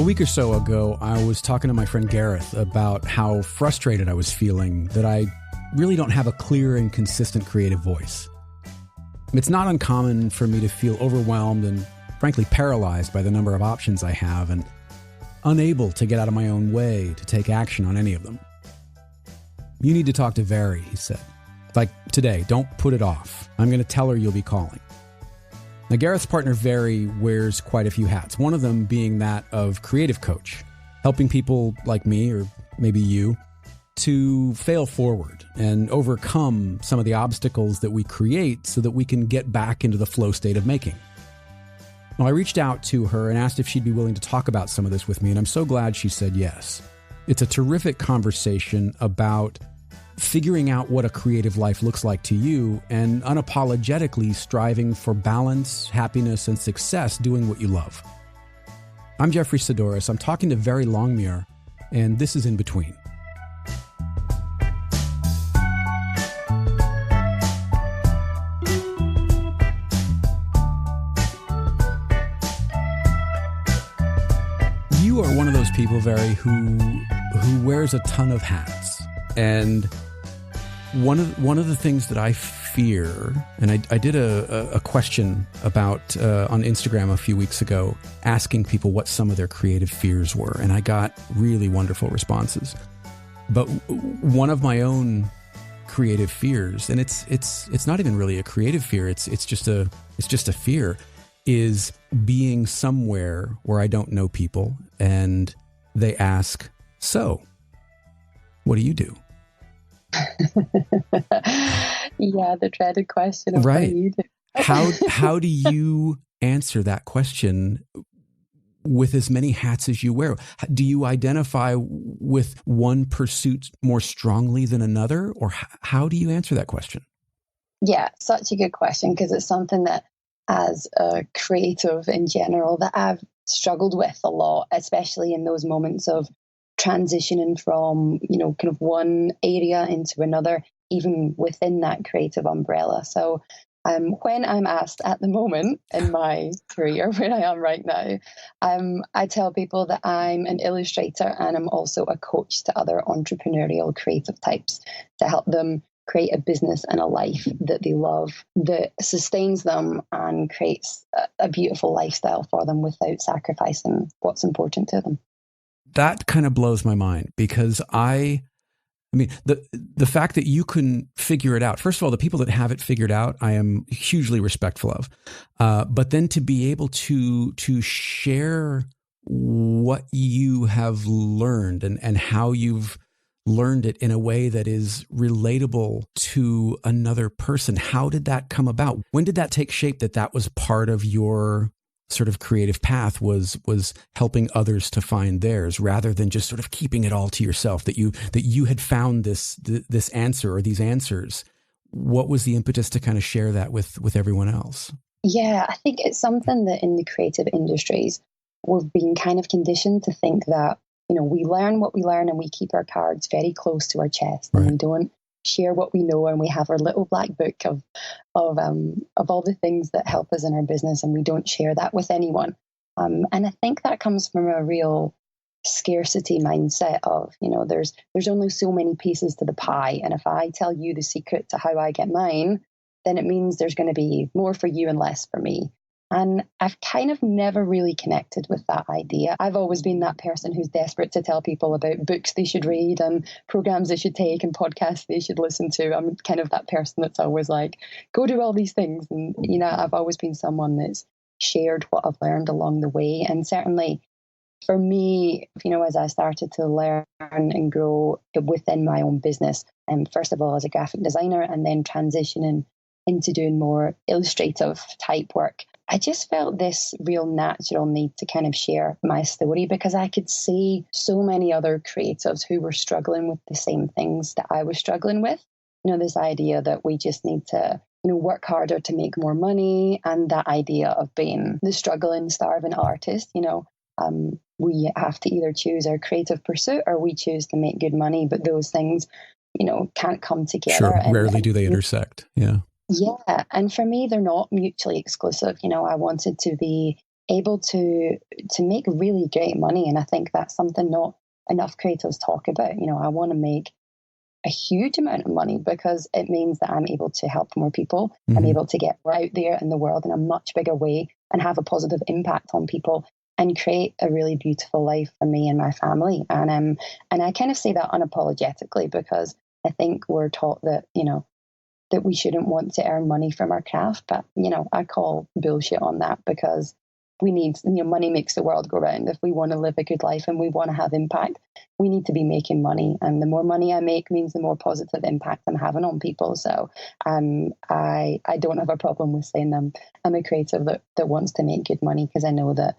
week or so ago, I was talking to my friend Gareth about how frustrated I was feeling that I really don't have a clear and consistent creative voice. It's not uncommon for me to feel overwhelmed and, frankly, paralyzed by the number of options I have and unable to get out of my own way to take action on any of them. You need to talk to Vari, he said. Like today, don't put it off. I'm going to tell her you'll be calling. Now, Gareth's partner, Vari, wears quite a few hats, one of them being that of creative coach, helping people like me, or maybe you, to fail forward and overcome some of the obstacles that we create so that we can get back into the flow state of making. Well, I reached out to her and asked if she'd be willing to talk about some of this with me, and I'm so glad she said yes. It's a terrific conversation about figuring out what a creative life looks like to you and unapologetically striving for balance, happiness, and success doing what you love. I'm Jeffrey Sidoris. I'm talking to Vari Longmuir, and this is In Between. You are one of those people, Vari, who wears a ton of hats. And one of the things that I fear, and I did a question about on Instagram a few weeks ago, asking people what some of their creative fears were, and I got really wonderful responses. But one of my own creative fears, and it's not even really a creative fear, it's just a fear, is being somewhere where I don't know people, and they ask, "So, what do you do?" Yeah, the dreaded question of right. What do you do? How do you answer that question with as many hats as you wear? Do you identify with one pursuit more strongly than another, or how do you answer that question? Yeah, such a good question, because it's something that, as a creative in general, that I've struggled with a lot, especially in those moments of transitioning from, kind of one area into another, even within that creative umbrella. So when I'm asked at the moment in my career, where I am right now, I tell people that I'm an illustrator and I'm also a coach to other entrepreneurial creative types to help them create a business and a life that they love, that sustains them and creates a beautiful lifestyle for them without sacrificing what's important to them. That kind of blows my mind, because I mean, the fact that you can figure it out. First of all, the people that have it figured out, I am hugely respectful of. But then to be able to share what you have learned and how you've learned it in a way that is relatable to another person. How did that come about? When did that take shape that was part of your sort of creative path, was helping others to find theirs rather than just sort of keeping it all to yourself, that you had found this answer or these answers? What was the impetus to kind of share that with everyone else? Yeah, I think it's something that in the creative industries, we've been kind of conditioned to think that, we learn what we learn and we keep our cards very close to our chest, and we don't share what we know, and we have our little black book of all the things that help us in our business, and we don't share that with anyone. And I think that comes from a real scarcity mindset of, there's only so many pieces to the pie, and if I tell you the secret to how I get mine, then it means there's going to be more for you and less for me. And I've kind of never really connected with that idea. I've always been that person who's desperate to tell people about books they should read and programs they should take and podcasts they should listen to. I'm kind of that person that's always like, go do all these things. And, I've always been someone that's shared what I've learned along the way. And certainly for me, as I started to learn and grow within my own business, and first of all as a graphic designer, and then transitioning into doing more illustrative type work, I just felt this real natural need to kind of share my story, because I could see so many other creatives who were struggling with the same things that I was struggling with. This idea that we just need to, work harder to make more money, and that idea of being the struggling, starving artist. We have to either choose our creative pursuit or we choose to make good money, but those things, can't come together. Sure, rarely do they intersect. Yeah. Yeah. And for me, they're not mutually exclusive. I wanted to be able to make really great money. And I think that's something not enough creatives talk about. You know, I want to make a huge amount of money because it means that I'm able to help more people. I'm able to get out there in the world in a much bigger way and have a positive impact on people and create a really beautiful life for me and my family. And I kind of say that unapologetically because I think we're taught that, you know, that we shouldn't want to earn money from our craft. But, you know, I call bullshit on that because we need, you know, money makes the world go round. If we want to live a good life and we want to have impact, we need to be making money. And the more money I make means the more positive impact I'm having on people. So I don't have a problem with saying I'm a creative that wants to make good money because I know that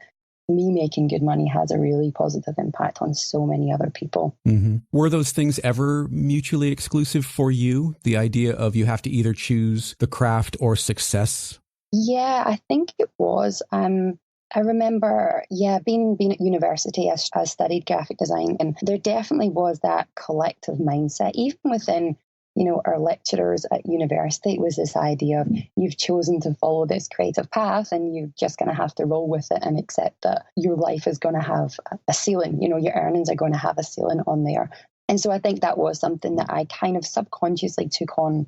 me making good money has a really positive impact on so many other people. Were those things ever mutually exclusive for you? The idea of you have to either choose the craft or success? Yeah, I think it was. I remember, being at university, I studied graphic design, and there definitely was that collective mindset, even within, you know, our lecturers at university. It was this idea of you've chosen to follow this creative path and you're just going to have to roll with it and accept that your life is going to have a ceiling, you know, your earnings are going to have a ceiling on there. And so I think that was something that I kind of subconsciously took on.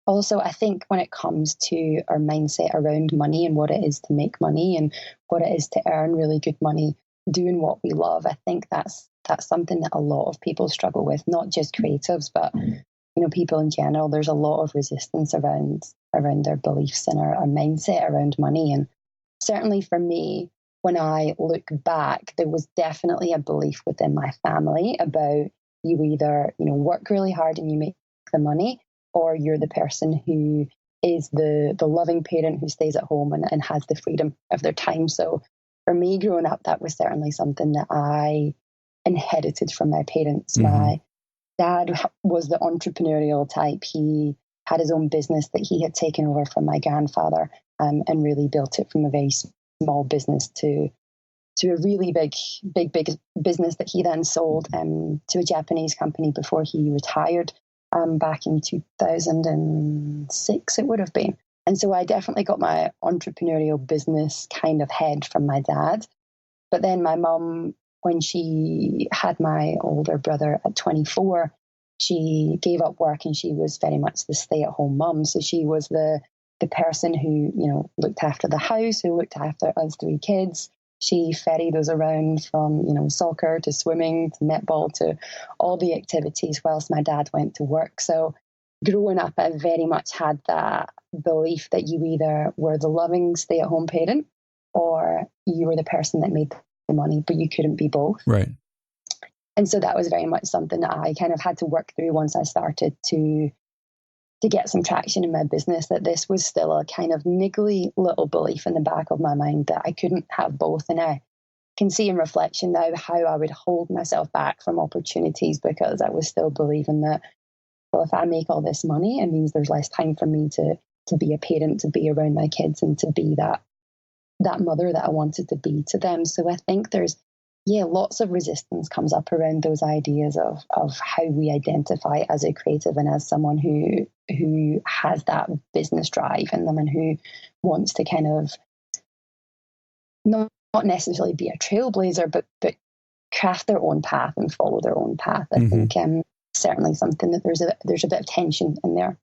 Also, I think when it comes to our mindset around money and what it is to make money and what it is to earn really good money doing what we love, I think that's something that a lot of people struggle with, not just creatives, but, you know, people in general. There's a lot of resistance around their beliefs and our mindset around money. And certainly for me, when I look back, there was definitely a belief within my family about you either, you know, work really hard and you make the money, or you're the person who is the loving parent who stays at home and has the freedom of their time. So for me, growing up, that was certainly something that I inherited from my parents. My dad was the entrepreneurial type. He had his own business that he had taken over from my grandfather, and really built it from a very small business to a really big business that he then sold to a Japanese company before he retired. Back in 2006, it would have been. And so I definitely got my entrepreneurial business kind of head from my dad. But then my mum, when she had my older brother at 24, she gave up work and she was very much the stay-at-home mum. So she was the person who, you know, looked after the house, who looked after us three kids. She ferried us around from, you know, soccer to swimming to netball to all the activities whilst my dad went to work. So growing up, I very much had that belief that you either were the loving stay-at-home parent or you were the person that made the money, but you couldn't be both. Right. And so that was very much something that I kind of had to work through once I started to get some traction in my business, that this was still a kind of niggly little belief in the back of my mind that I couldn't have both. And I can see in reflection now how I would hold myself back from opportunities because I was still believing that, well, if I make all this money, it means there's less time for me to be a parent, to be around my kids and to be that mother that I wanted to be to them. So I think there's, lots of resistance comes up around those ideas of how we identify as a creative and as someone who has that business drive in them and who wants to kind of not necessarily be a trailblazer, but craft their own path and follow their own path. I think certainly something that there's a bit of tension in there.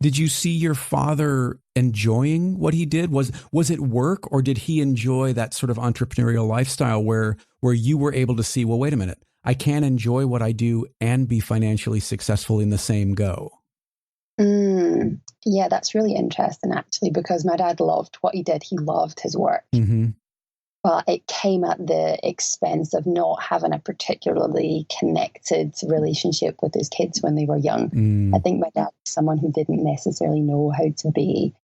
Did you see your father enjoying what he did? Was it work, or did he enjoy that sort of entrepreneurial lifestyle where you were able to see, well, wait a minute, I can enjoy what I do and be financially successful in the same go? Yeah, that's really interesting, actually, because my dad loved what he did. He loved his work. But it came at the expense of not having a particularly connected relationship with his kids when they were young. I think my dad was someone who didn't necessarily know how to be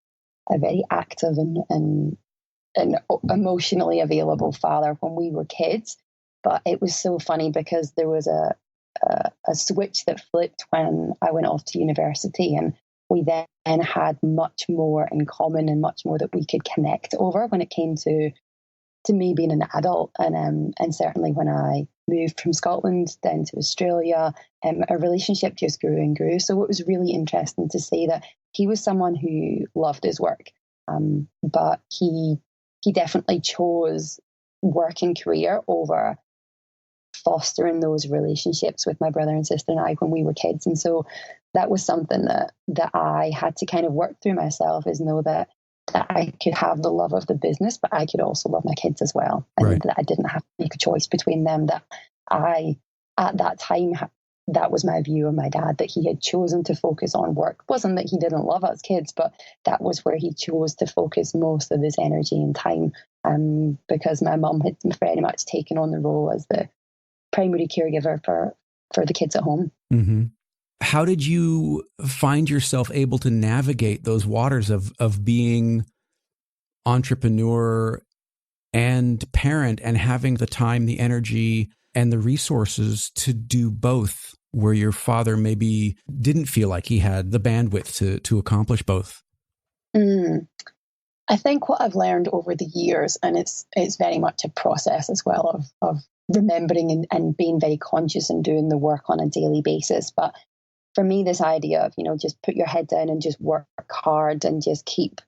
a very active and emotionally available father when we were kids. But it was so funny because there was a switch that flipped when I went off to university, and we then had much more in common and much more that we could connect over when it came to me being an adult. And certainly when I moved from Scotland down to Australia, our relationship just grew and grew. So it was really interesting to see that he was someone who loved his work, but he he definitely chose work and career over fostering those relationships with my brother and sister and I when we were kids. And so that was something that I had to kind of work through myself, is know that I could have the love of the business, but I could also love my kids as well. And that I didn't have to make a choice between them, that I, at that time, that was my view of my dad, that he had chosen to focus on work. It wasn't that he didn't love us kids, but that was where he chose to focus most of his energy and time, because my mum had very much taken on the role as the primary caregiver for the kids at home. Mm-hmm. How did you find yourself able to navigate those waters of being entrepreneur and parent, and having the time, the energy, and the resources to do both, where your father maybe didn't feel like he had the bandwidth to accomplish both? I think what I've learned over the years, and it's very much a process as well of remembering and being very conscious and doing the work on a daily basis. But for me, this idea of, just put your head down and just work hard and just keep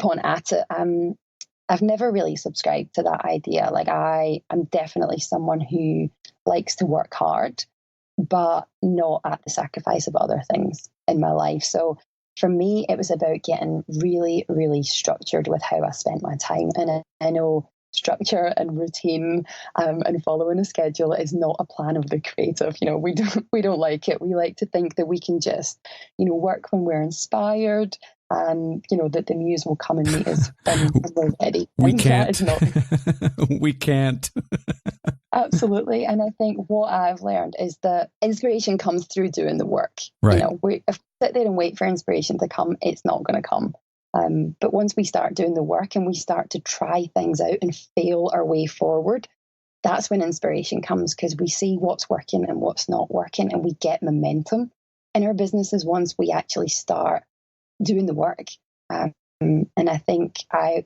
on at it. I've never really subscribed to that idea. Like, I'm definitely someone who likes to work hard, but not at the sacrifice of other things in my life. So for me, it was about getting really, really structured with how I spent my time. And I know structure and routine and following a schedule is not a plan of the creative. We don't like it. We like to think that we can just, work when we're inspired, and that the muse will come and meet us when we're ready. We can't. We can't. Absolutely. And I think what I've learned is that inspiration comes through doing the work. Right. If we sit there and wait for inspiration to come, it's not going to come. But once we start doing the work and we start to try things out and fail our way forward, that's when inspiration comes, because we see what's working and what's not working, and we get momentum in our businesses once we actually start doing the work. And I think I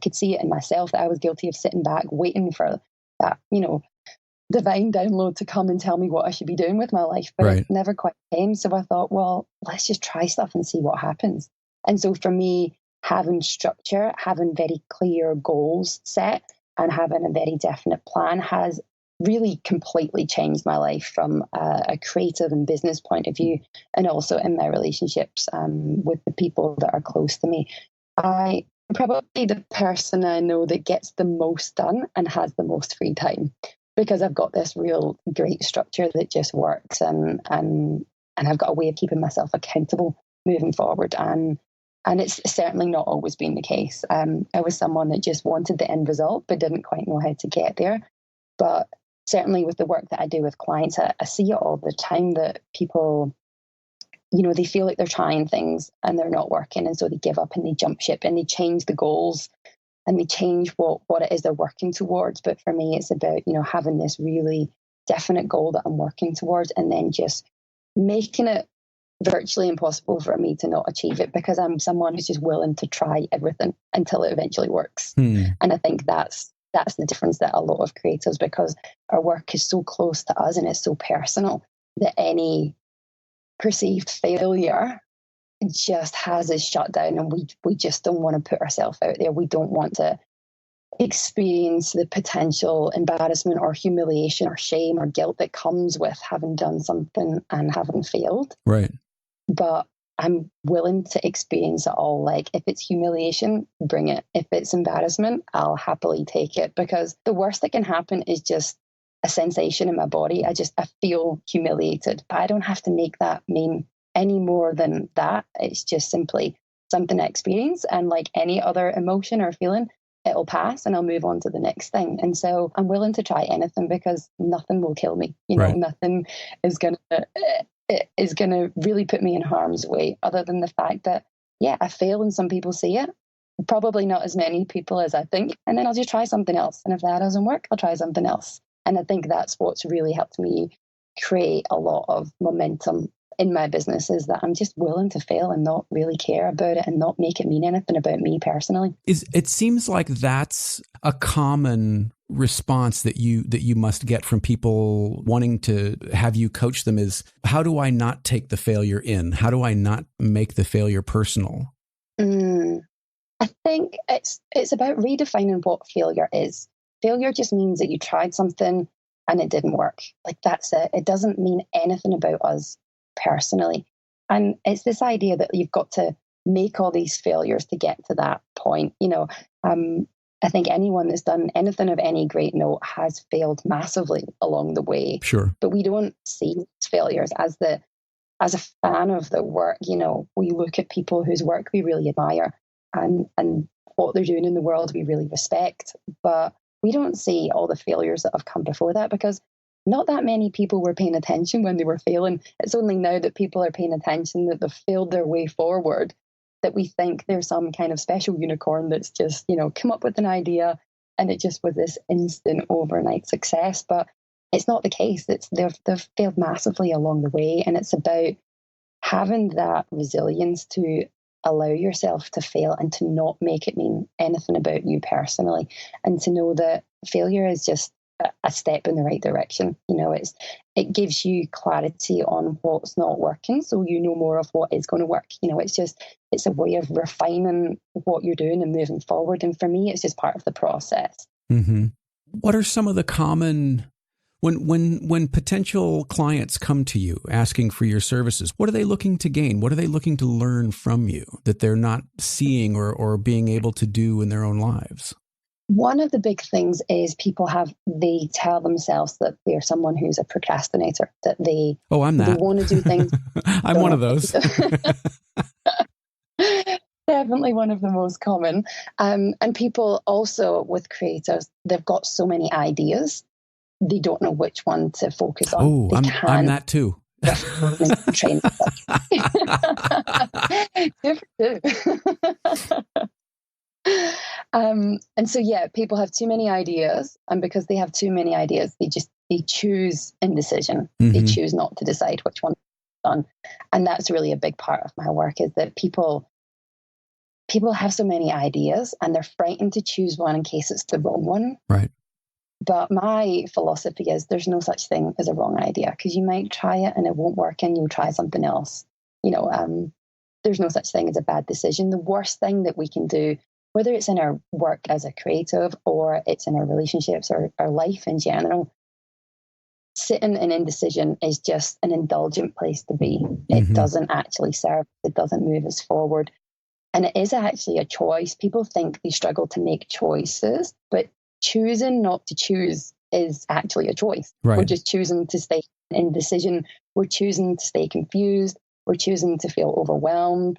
could see it in myself that I was guilty of sitting back waiting for that, divine download to come and tell me what I should be doing with my life, but it never quite came. So I thought, well, let's just try stuff and see what happens. And so for me, having structure, having very clear goals set, and having a very definite plan has really completely changed my life from a creative and business point of view, and also in my relationships with the people that are close to me. I'm probably the person I know that gets the most done and has the most free time, because I've got this real great structure that just works, and I've got a way of keeping myself accountable moving forward. And it's certainly not always been the case. I was someone that just wanted the end result, but didn't quite know how to get there. But certainly with the work that I do with clients, I see it all the time that people, they feel like they're trying things and they're not working. And so they give up and they jump ship and they change the goals and they change what it is they're working towards. But for me, it's about, having this really definite goal that I'm working towards, and then just making it virtually impossible for me to not achieve it, because I'm someone who's just willing to try everything until it eventually works. And I think that's the difference that a lot of creatives, because our work is so close to us and it's so personal, that any perceived failure just has us shut down, and we just don't want to put ourselves out there. We don't want to experience the potential embarrassment or humiliation or shame or guilt that comes with having done something and having failed. Right. But I'm willing to experience it all. Like, if it's humiliation, bring it. If it's embarrassment, I'll happily take it, because the worst that can happen is just a sensation in my body. I feel humiliated, but I don't have to make that mean any more than that. It's just simply something I experience, and like any other emotion or feeling, it'll pass and I'll move on to the next thing. And so I'm willing to try anything, because nothing will kill me. Nothing is going to really put me in harm's way, other than the fact that, I fail and some people see it. Probably not as many people as I think. And then I'll just try something else. And if that doesn't work, I'll try something else. And I think that's what's really helped me create a lot of momentum in my business, is that I'm just willing to fail and not really care about it and not make it mean anything about me personally. It seems like that's a common response that you must get from people wanting to have you coach them, is, how do I not take the failure in? How do I not make the failure personal? I think it's about redefining what failure is. Failure just means that you tried something and it didn't work. Like, that's it. It doesn't mean anything about us personally. And it's this idea that you've got to make all these failures to get to that point. I think anyone that's done anything of any great note has failed massively along the way. Sure. But we don't see failures as a fan of the work. We look at people whose work we really admire and what they're doing in the world we really respect. But we don't see all the failures that have come before that, because not that many people were paying attention when they were failing. It's only now that people are paying attention, that they've failed their way forward, that we think there's some kind of special unicorn that's just, come up with an idea and it just was this instant overnight success. But it's not the case. They've failed massively along the way. And it's about having that resilience to allow yourself to fail and to not make it mean anything about you personally, and to know that failure is just a step in the right direction. It gives you clarity on what's not working, so you know more of what is going to work. It's a way of refining what you're doing and moving forward. And for me, it's just part of the process. Mm-hmm. What are some of the common, when potential clients come to you asking for your services, what are they looking to gain? What are they looking to learn from you that they're not seeing or being able to do in their own lives? One of the big things is they tell themselves that they're someone who's a procrastinator, that they want to do things. I'm one of those. Definitely one of the most common. And people also with creators, they've got so many ideas, they don't know which one to focus on. Oh, I'm that too. And so, people have too many ideas, and because they have too many ideas, they choose indecision. Mm-hmm. They choose not to decide which one to focus on. And that's really a big part of my work, is that people have so many ideas and they're frightened to choose one in case it's the wrong one. Right. But my philosophy is there's no such thing as a wrong idea, because you might try it and it won't work and you'll try something else. There's no such thing as a bad decision. The worst thing that we can do, whether it's in our work as a creative or it's in our relationships or our life in general, sitting in indecision is just an indulgent place to be. It mm-hmm. doesn't actually serve, it doesn't move us forward. And it is actually a choice. People think they struggle to make choices, but choosing not to choose is actually a choice. Right. We're just choosing to stay in indecision. We're choosing to stay confused. We're choosing to feel overwhelmed.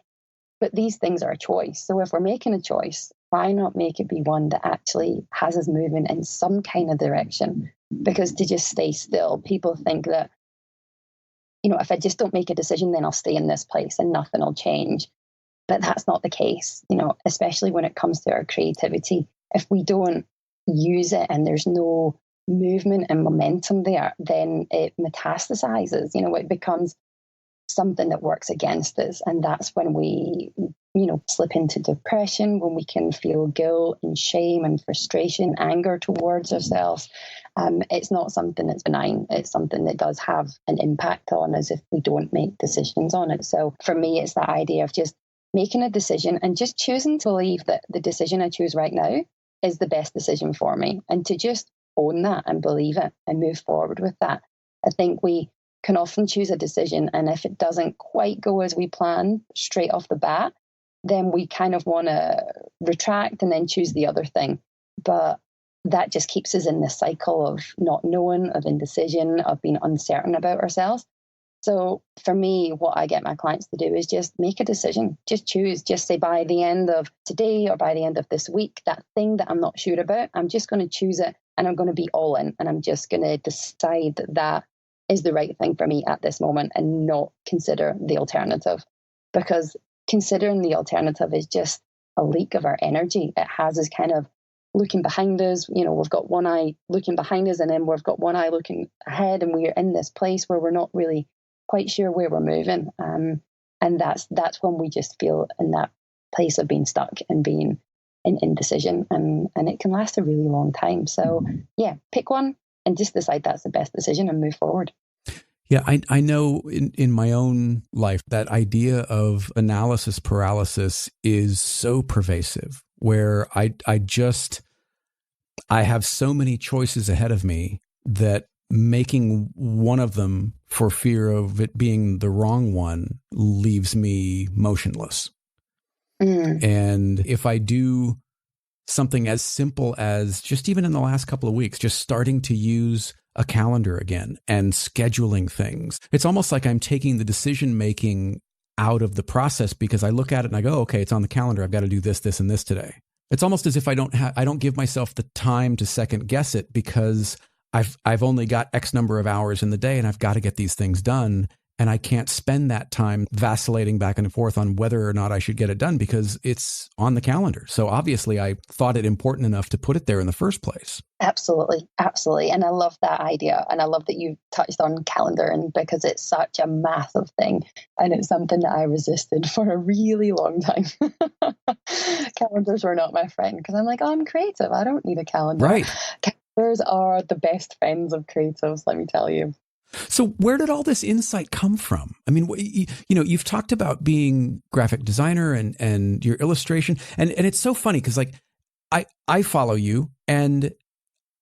But these things are a choice. So if we're making a choice, why not make it be one that actually has us moving in some kind of direction? Because to just stay still, people think that, if I just don't make a decision, then I'll stay in this place and nothing will change. But that's not the case, especially when it comes to our creativity. If we don't use it and there's no movement and momentum there, then it metastasizes. It becomes something that works against us. And that's when we, slip into depression, when we can feel guilt and shame and frustration, anger towards ourselves. It's not something that's benign. It's something that does have an impact on us if we don't make decisions on it. So for me, it's that idea of just making a decision and just choosing to believe that the decision I choose right now is the best decision for me, and to just own that and believe it and move forward with that. I think we can often choose a decision, and if it doesn't quite go as we plan straight off the bat, then we kind of want to retract and then choose the other thing. But that just keeps us in this cycle of not knowing, of indecision, of being uncertain about ourselves. So for me, what I get my clients to do is just make a decision, just choose, just say by the end of today or by the end of this week, that thing that I'm not sure about, I'm just going to choose it and I'm going to be all in, and I'm just going to decide that that is the right thing for me at this moment and not consider the alternative. Because considering the alternative is just a leak of our energy. It has us kind of looking behind us. We've got one eye looking behind us and then we've got one eye looking ahead, and we're in this place where we're not really quite sure where we're moving. And that's when we just feel in that place of being stuck and being in indecision. And it can last a really long time. So pick one and just decide that's the best decision and move forward. Yeah, I know in my own life that idea of analysis paralysis is so pervasive, where I have so many choices ahead of me that making one of them for fear of it being the wrong one leaves me motionless. And if I do something as simple as just even in the last couple of weeks, just starting to use a calendar again and scheduling things, it's almost like I'm taking the decision making out of the process, because I look at it and I go, okay, it's on the calendar. I've got to do this, this, and this today. It's almost as if I don't give myself the time to second guess it, because I've only got X number of hours in the day and I've got to get these things done. And I can't spend that time vacillating back and forth on whether or not I should get it done because it's on the calendar. So obviously I thought it important enough to put it there in the first place. Absolutely. Absolutely. And I love that idea. And I love that you touched on calendar, and because it's such a massive thing and it's something that I resisted for a really long time. Calendars were not my friend because I'm like, oh, I'm creative. I don't need a calendar. Right. Calendars are the best friends of creatives, let me tell you. So where did all this insight come from? I mean, you've talked about being graphic designer and your illustration. And it's so funny because like I follow you and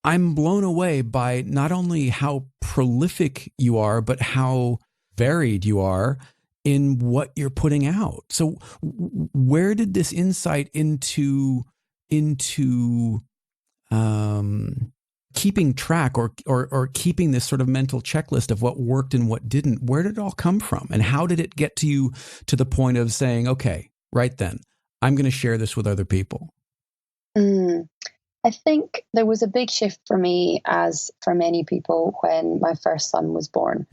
I'm blown away by not only how prolific you are, but how varied you are in what you're putting out. So where did this insight into keeping track or keeping this sort of mental checklist of what worked and what didn't, where did it all come from? And how did it get to you to the point of saying, okay, right then, I'm going to share this with other people? I think there was a big shift for me, as for many people, when my first son was born.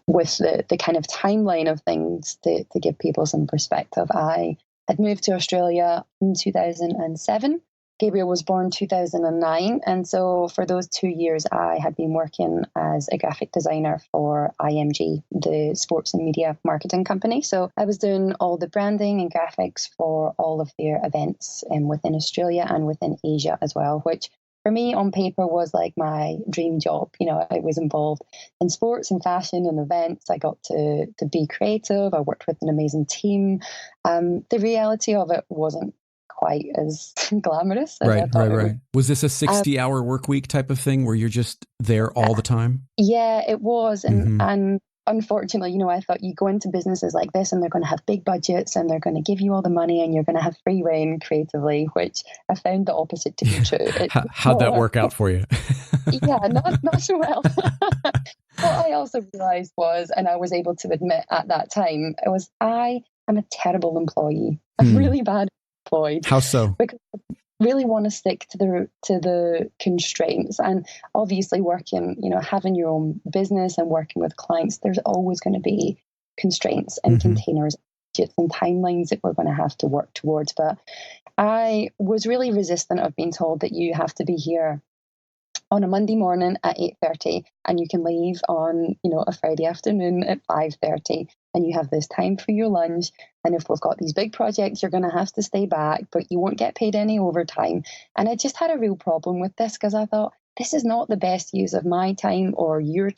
With the kind of timeline of things to give people some perspective. I had moved to Australia in 2007. Gabriel was born 2009. And so for those 2 years, I had been working as a graphic designer for IMG, the sports and media marketing company. So I was doing all the branding and graphics for all of their events within Australia and within Asia as well, which for me on paper was like my dream job. You know, I was involved in sports and fashion and events. I got to be creative. I worked with an amazing team. The reality of it wasn't quite as glamorous as I thought. Right. Was this a 60-hour work week type of thing where you're just there all the time? Yeah, it was. And unfortunately, you know, I thought you go into businesses like this and they're going to have big budgets and they're going to give you all the money and you're going to have free reign creatively, which I found the opposite to be true. How'd that work out for you? Yeah, not so well. What I also realized was, and I was able to admit at that time, I am a terrible employee. I'm really bad employed. How so? Because I really want to stick to the constraints, and obviously working, you know, having your own business and working with clients, there's always going to be constraints and containers, budgets and timelines that we're going to have to work towards. But I was really resistant of being told that you have to be here on a Monday morning at 8:30 and you can leave on, you know, a Friday afternoon at 5:30, and you have this time for your lunch, and if we've got these big projects you're going to have to stay back, but you won't get paid any overtime. And I just had a real problem with this because I thought, this is not the best use of my time or your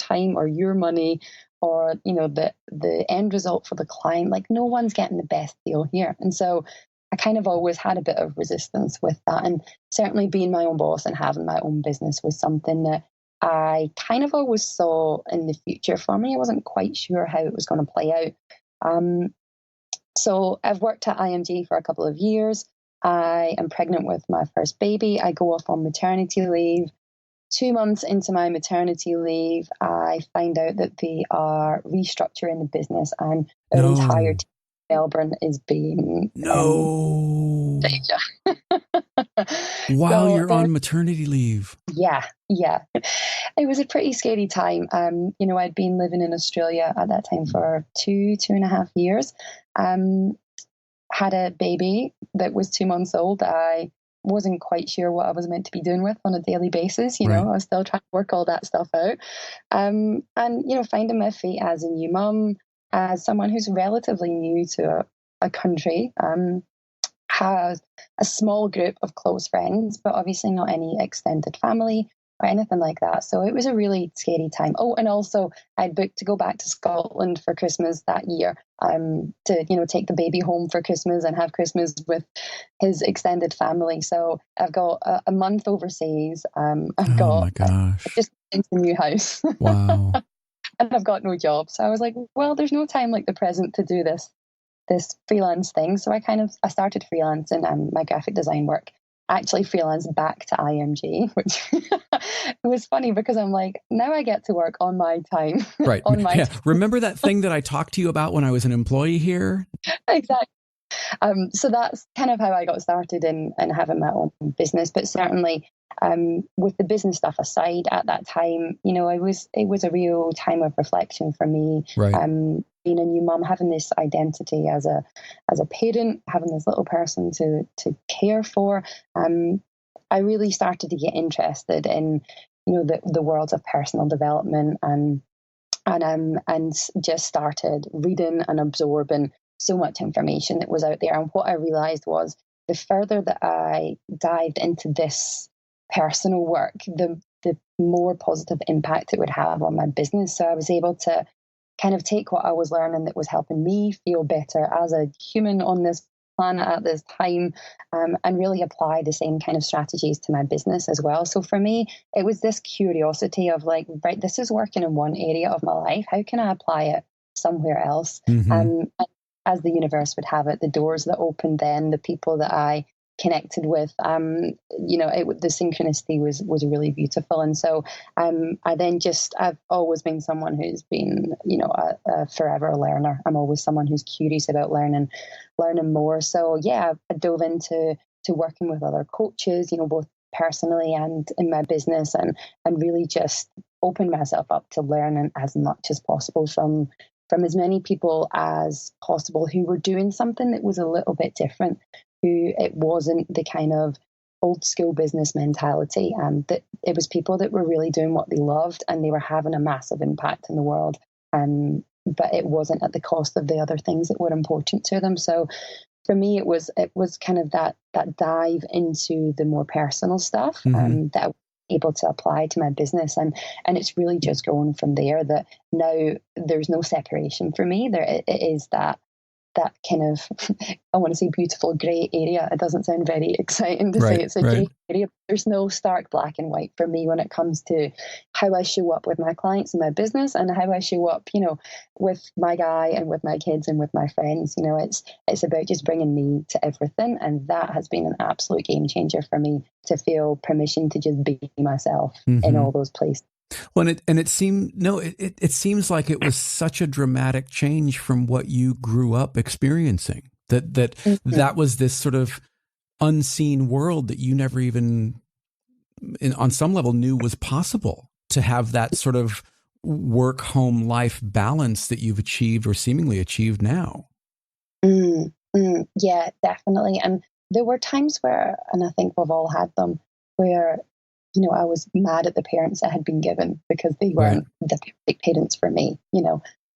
money, or, you know, the end result for the client. Like, no one's getting the best deal here. And so I kind of always had a bit of resistance with that. And certainly being my own boss and having my own business was something that I kind of always saw in the future for me. I wasn't quite sure how it was going to play out. So I've worked at IMG for a couple of years. I am pregnant with my first baby. I go off on maternity leave. 2 months into my maternity leave, I find out that they are restructuring the business and our entire team Melbourne is being while you're on maternity leave. Yeah. It was a pretty scary time. You know, I'd been living in Australia at that time for 2.5 years. Had a baby that was 2 months old. I wasn't quite sure what I was meant to be doing with on a daily basis. You know, I was still trying to work all that stuff out. And, you know, finding my feet as a new mum, as someone who's relatively new to a country, has a small group of close friends, but obviously not any extended family. or anything like that. So it was a really scary time. Oh, and also I'd booked to go back to Scotland for Christmas that year, to, take the baby home for Christmas and have Christmas with his extended family. So I've got a month overseas. I've Oh got my gosh. just into a new house. Wow. And I've got no job. So I was like, well, there's no time like the present to do this freelance thing. So I started freelancing my graphic design work. Actually freelance back to IMG, which was funny because I'm like, now I get to work on my time. Right. On my Yeah. time. Remember that thing that I talked to you about when I was an employee here? Exactly. So that's kind of how I got started in having my own business. But certainly, with the business stuff aside, at that time, it was a real time of reflection for me. Right. Being a new mum, having this identity as a parent, having this little person to care for. I really started to get interested in, the world of personal development and just started reading and absorbing so much information that was out there. And what I realized was the further that I dived into this personal work, the more positive impact it would have on my business. So I was able to kind of take what I was learning that was helping me feel better as a human on this planet at this time, and really apply the same kind of strategies to my business as well. So for me, it was this curiosity of like, right, this is working in one area of my life. How can I apply it somewhere else? And as the universe would have it, the doors that opened then, the people that I connected with, the synchronicity was really beautiful. And so I've always been someone who's been, a forever learner. I'm always someone who's curious about learning more. So yeah, I dove into working with other coaches, both personally and in my business, and really just opened myself up to learning as much as possible from as many people as possible who were doing something that was a little bit different, who it wasn't the kind of old school business mentality, that it was people that were really doing what they loved and they were having a massive impact in the world. But it wasn't at the cost of the other things that were important to them. So for me, it was kind of that dive into the more personal stuff, that I was able to apply to my business, and it's really just grown from there. That now there's no separation for me. It is that kind of, I want to say beautiful grey area. It doesn't sound very exciting to say it's a grey area. There's no stark black and white for me when it comes to how I show up with my clients and my business, and how I show up, with my guy and with my kids and with my friends. It's about just bringing me to everything. And that has been an absolute game changer for me, to feel permission to just be myself in all those places. Well, it seems like it was such a dramatic change from what you grew up experiencing. That was this sort of unseen world that you never even, on some level, knew was possible, to have that sort of work-home life balance that you've achieved, or seemingly achieved now. Yeah, definitely. And there were times where, and I think we've all had them, where I was mad at the parents I had been given because they weren't the perfect parents for me,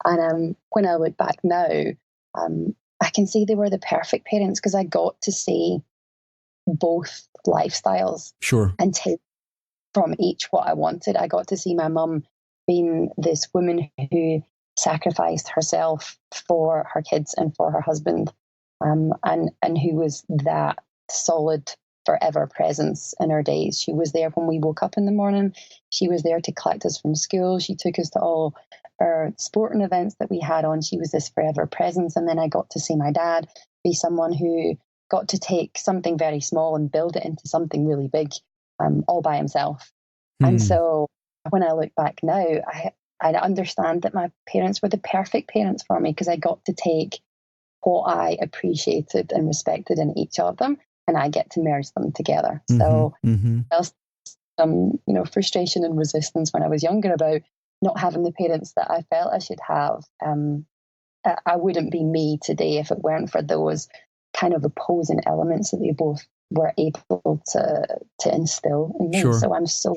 And when I look back now, I can see they were the perfect parents because I got to see both lifestyles. Sure. And take from each what I wanted. I got to see my mum being this woman who sacrificed herself for her kids and for her husband, and who was that solid forever presence in our days. She was there when we woke up in the morning. She was there to collect us from school. She took us to all our sporting events that we had on. She was this forever presence. And then I got to see my dad be someone who got to take something very small and build it into something really big, all by himself. And so when I look back now, I understand that my parents were the perfect parents for me, because I got to take what I appreciated and respected in each of them, and I get to merge them together. So there's some, frustration and resistance when I was younger about not having the parents that I felt I should have. I wouldn't be me today if it weren't for those kind of opposing elements that they both were able to instill in me. Sure. So I'm so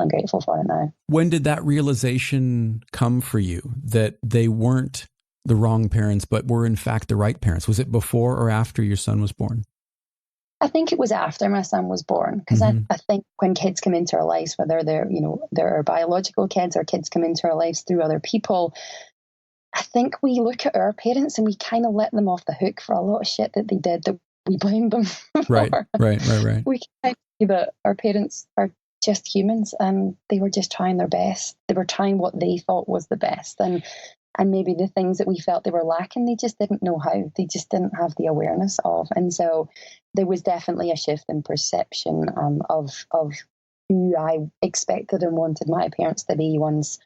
grateful for it now. When did that realization come for you, that they weren't the wrong parents, but were in fact the right parents? Was it before or after your son was born? I think it was after my son was born, because I think when kids come into our lives, whether they're, there are biological kids or kids come into our lives through other people, I think we look at our parents and we kind of let them off the hook for a lot of shit that they did that we blame them for. Right. We can see that our parents are just humans and they were just trying their best. They were trying what they thought was the best. And maybe the things that we felt they were lacking, they just didn't know how. They just didn't have the awareness of. And so there was definitely a shift in perception of who I expected and wanted my parents to be once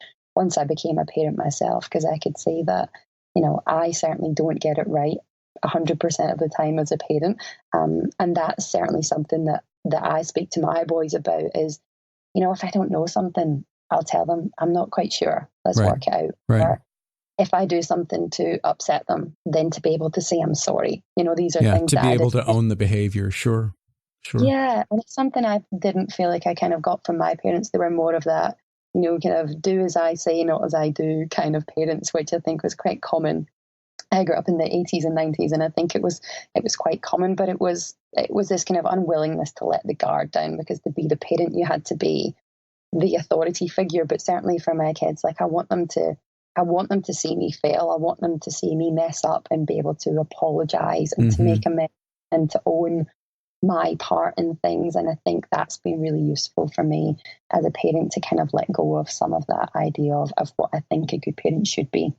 I became a parent myself, because I could say that, I certainly don't get it right 100% of the time as a parent. And that's certainly something that I speak to my boys about is, if I don't know something, I'll tell them, I'm not quite sure. Let's work it out. Right. Or if I do something to upset them, then to be able to say I'm sorry. These are things to be able to own the behavior. Sure. Yeah, and it's something I didn't feel like I kind of got from my parents. They were more of that, kind of do as I say, not as I do kind of parents, which I think was quite common. I grew up in the 80s and 90s, and I think it was quite common, but it was this kind of unwillingness to let the guard down, because to be the parent, you had to be the authority figure. But certainly for my kids, like I want them to see me fail. I want them to see me mess up and be able to apologize and to make amends and to own my part in things. And I think that's been really useful for me as a parent, to kind of let go of some of that idea of what I think a good parent should be.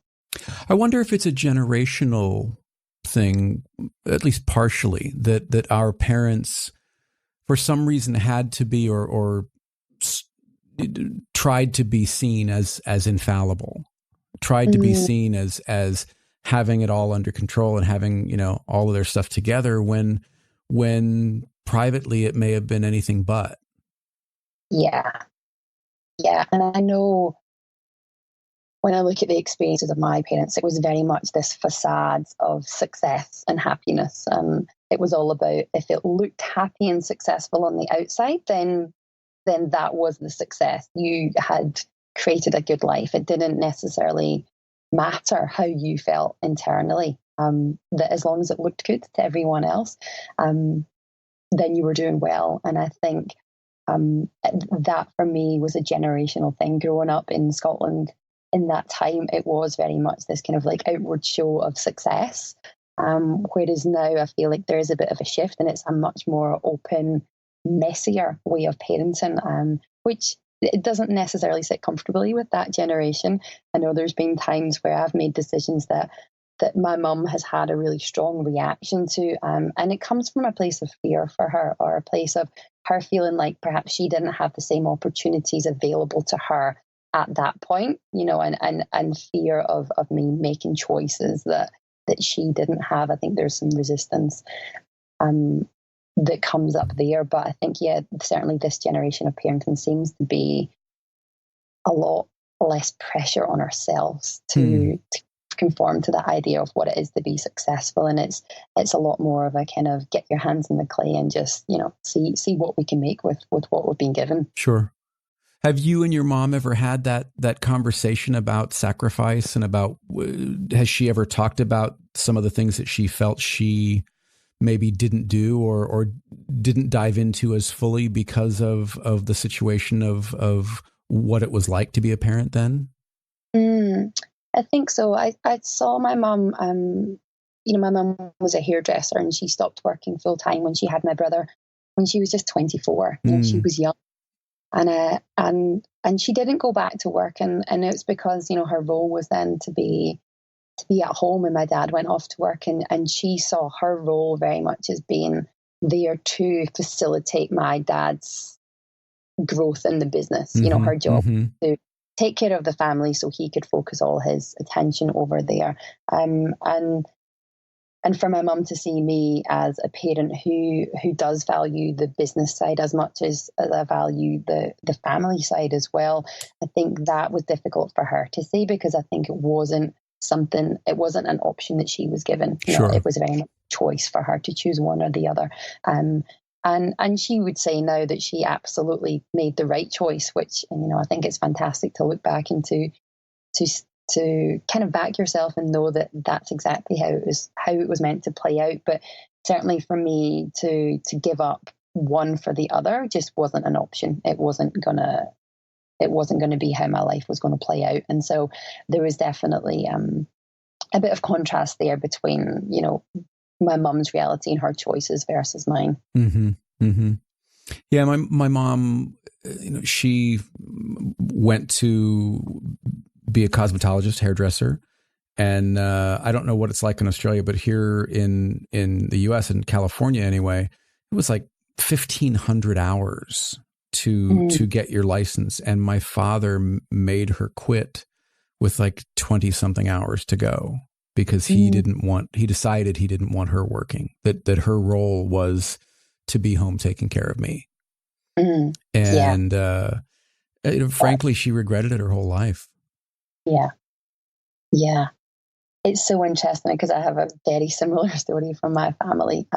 I wonder if it's a generational thing, at least partially, that our parents, for some reason, had to be or tried to be seen as infallible, tried to be seen as having it all under control and having, all of their stuff together when privately it may have been anything but. Yeah. And I know when I look at the experiences of my parents, it was very much this facade of success and happiness. It was all about, if it looked happy and successful on the outside, then that was the success. You had created a good life. It didn't necessarily matter how you felt internally. That as long as it looked good to everyone else, then you were doing well. And I think that for me was a generational thing. Growing up in Scotland in that time, it was very much this kind of like outward show of success. Whereas now I feel like there is a bit of a shift, and it's a much more open, messier way of parenting, which it doesn't necessarily sit comfortably with that generation. I know there's been times where I've made decisions that my mum has had a really strong reaction to, and it comes from a place of fear for her, or a place of her feeling like perhaps she didn't have the same opportunities available to her at that point, and fear of me making choices that she didn't have. I think there's some resistance that comes up there. But I think, certainly this generation of parenting seems to be a lot less pressure on ourselves to conform to the idea of what it is to be successful. And it's a lot more of a kind of get your hands in the clay and just, see what we can make with what we've been given. Sure. Have you and your mom ever had that conversation about sacrifice, and about, has she ever talked about some of the things that she felt she maybe didn't do or didn't dive into as fully because of the situation of what it was like to be a parent then? I think so. I saw my mum, my mum was a hairdresser, and she stopped working full time when she had my brother, when she was just 24. She was young. And she didn't go back to work, and it's because her role was then to be at home, and my dad went off to work, and she saw her role very much as being there to facilitate my dad's growth in the business. Her job to take care of the family so he could focus all his attention over there. And for my mum to see me as a parent who does value the business side as much as I value the family side as well, I think that was difficult for her to see, because I think it wasn't an option that she was given. Sure. It was very much a choice for her to choose one or the other. And she would say now that she absolutely made the right choice, which, I think it's fantastic to look back into, to to kind of back yourself and know that that's exactly how it was meant to play out. But certainly for me to give up one for the other just wasn't an option. It wasn't gonna be how my life was going to play out. And so there was definitely a bit of contrast there between, you know, my mum's reality and her choices versus mine. Mm-hmm. Mm-hmm. Yeah, my mom, you know, she went to be a cosmetologist, hairdresser, and I don't know what it's like in Australia, but here in the U.S. in California anyway, it was like 1,500 hours to get your license, and my father made her quit with like 20 something hours to go because he decided he didn't want her working, that her role was to be home taking care of me. Mm. And, you know, frankly, she regretted it her whole life. Yeah. Yeah. It's so interesting because I have a very similar story from my family.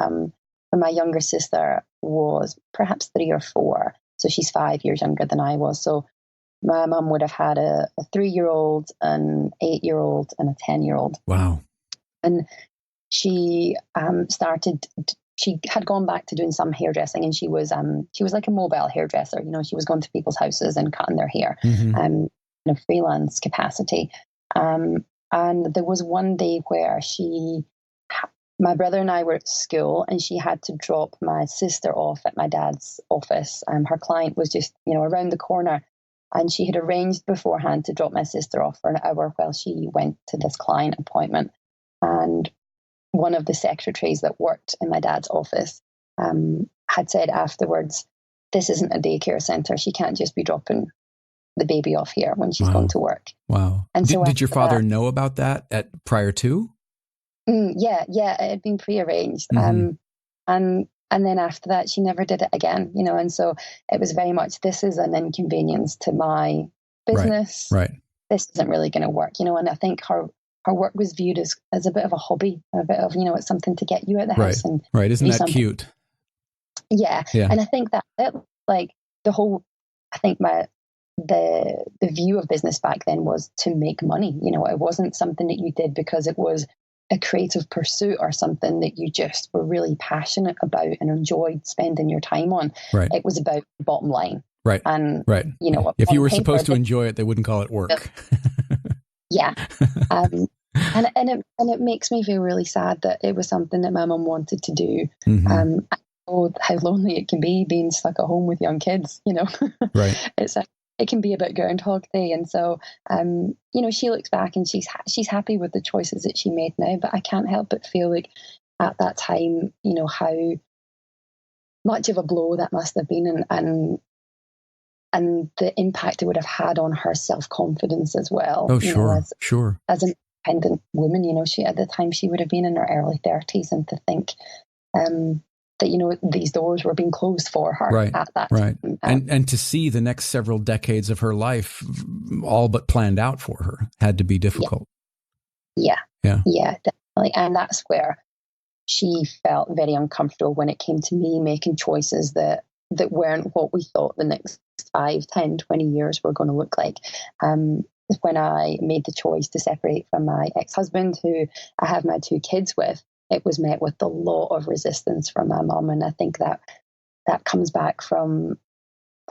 My younger sister was perhaps 3 or 4. So she's 5 years younger than I was. So my mum would have had a 3-year-old, an 8-year-old, and a 10-year-old. Wow. And she she had gone back to doing some hairdressing, and she was like a mobile hairdresser. You know, she was going to people's houses and cutting their hair, in a freelance capacity. And there was one day where my brother and I were at school, and she had to drop my sister off at my dad's office. Her client was just, you know, around the corner, and she had arranged beforehand to drop my sister off for an hour while she went to this client appointment. And one of the secretaries that worked in my dad's office had said afterwards, "This isn't a daycare center. She can't just be dropping the baby off here when she's going to work." Wow. And did your father know about that prior to? Yeah, it had been prearranged. And then after that, she never did it again, you know, and so it was very much, this is an inconvenience to my business. Right. This isn't really going to work, you know, and I think her work was viewed as a bit of a hobby, a bit of, you know, it's something to get you out of the house. And Isn't that cute? Yeah. And I think that like the whole, I think the view of business back then was to make money. You know, it wasn't something that you did because it was a creative pursuit or something that you just were really passionate about and enjoyed spending your time on. Right. It was about bottom line. Right. And, you know, if you were supposed to enjoy it, they wouldn't call it work. Yeah. And it makes me feel really sad that it was something that my mum wanted to do. I know how lonely it can be being stuck at home with young kids, you know. Right. It can be a bit Groundhog Day. And so, you know, she looks back and she's happy with the choices that she made now, but I can't help but feel like at that time, you know, how much of a blow that must have been and the impact it would have had on her self-confidence as well. Oh, sure, sure. As an independent woman, you know, at the time she would have been in her early 30s, and to think that, you know, these doors were being closed for her at that time. And to see the next several decades of her life all but planned out for her had to be difficult. Yeah, definitely. And that's where she felt very uncomfortable when it came to me making choices that weren't what we thought the next 5, 10, 20 years were going to look like. When I made the choice to separate from my ex-husband, who I have my 2 kids with, it was met with a lot of resistance from my mum. And I think that comes back from,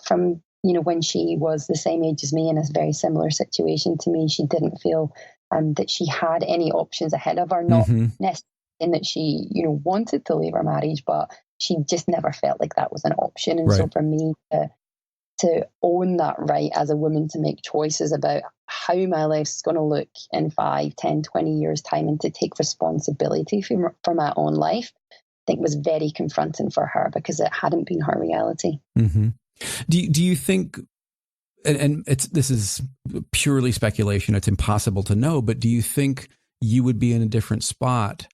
you know, when she was the same age as me in a very similar situation to me, she didn't feel that she had any options ahead of her, not necessarily in that she, you know, wanted to leave her marriage, but she just never felt like that was an option. And so for me to own that right as a woman to make choices about how my life's going to look in 5, 10, 20 years time, and to take responsibility for my own life, I think was very confronting for her because it hadn't been her reality. Mm-hmm. Do you think, and this is purely speculation, it's impossible to know, but do you think you would be in a different spot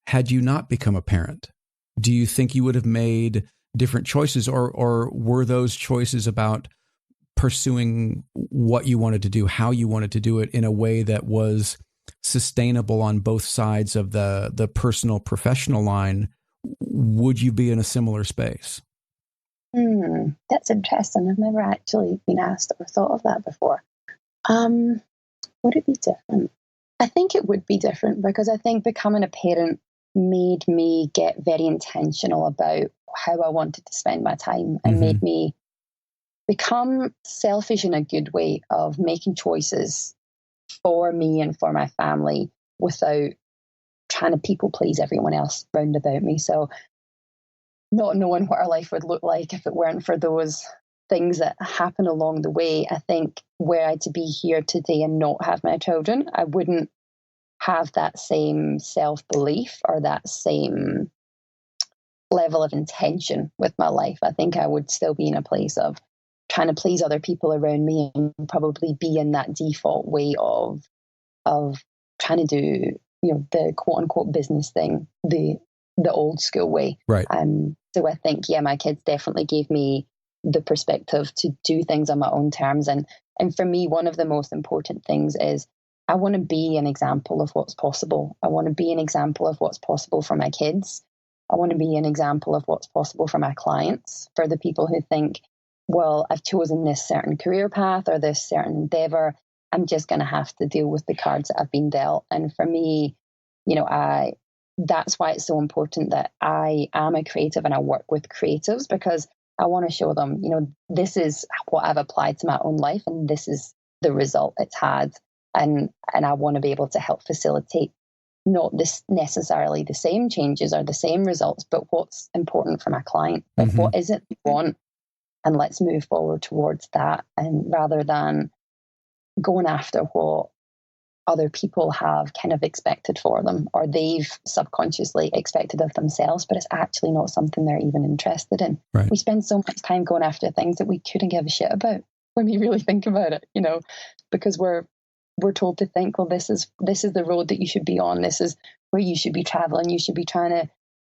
had you not become a parent? Do you think you would have made different choices, or were those choices about pursuing what you wanted to do, how you wanted to do it in a way that was sustainable on both sides of the personal professional line? Would you be in a similar space? That's interesting. I've never actually been asked or thought of that before. Would it be different? I think it would be different, because I think becoming a parent made me get very intentional about how I wanted to spend my time, and made me become selfish in a good way of making choices for me and for my family without trying to people please everyone else round about me. So not knowing what our life would look like if it weren't for those things that happen along the way, I think were I to be here today and not have my children, I wouldn't have that same self-belief or that same level of intention with my life. I think I would still be in a place of trying to please other people around me, and probably be in that default way of trying to do, the quote unquote business thing, the old school way. Right. So I think, my kids definitely gave me the perspective to do things on my own terms. And for me, one of the most important things is I want to be an example of what's possible. I want to be an example of what's possible for my kids. I want to be an example of what's possible for my clients, for the people who think, well, I've chosen this certain career path or this certain endeavor. I'm just going to have to deal with the cards that I've been dealt. And for me, that's why it's so important that I am a creative and I work with creatives, because I want to show them, this is what I've applied to my own life and this is the result it's had. And I want to be able to help facilitate not this necessarily the same changes or the same results, but what's important for my client. Like, what is it they want? And let's move forward towards that. And rather than going after what other people have kind of expected for them, or they've subconsciously expected of themselves, but it's actually not something they're even interested in. Right. We spend so much time going after things that we couldn't give a shit about when we really think about it, because we're told to think, well, this is the road that you should be on. This is where you should be traveling. You should be trying to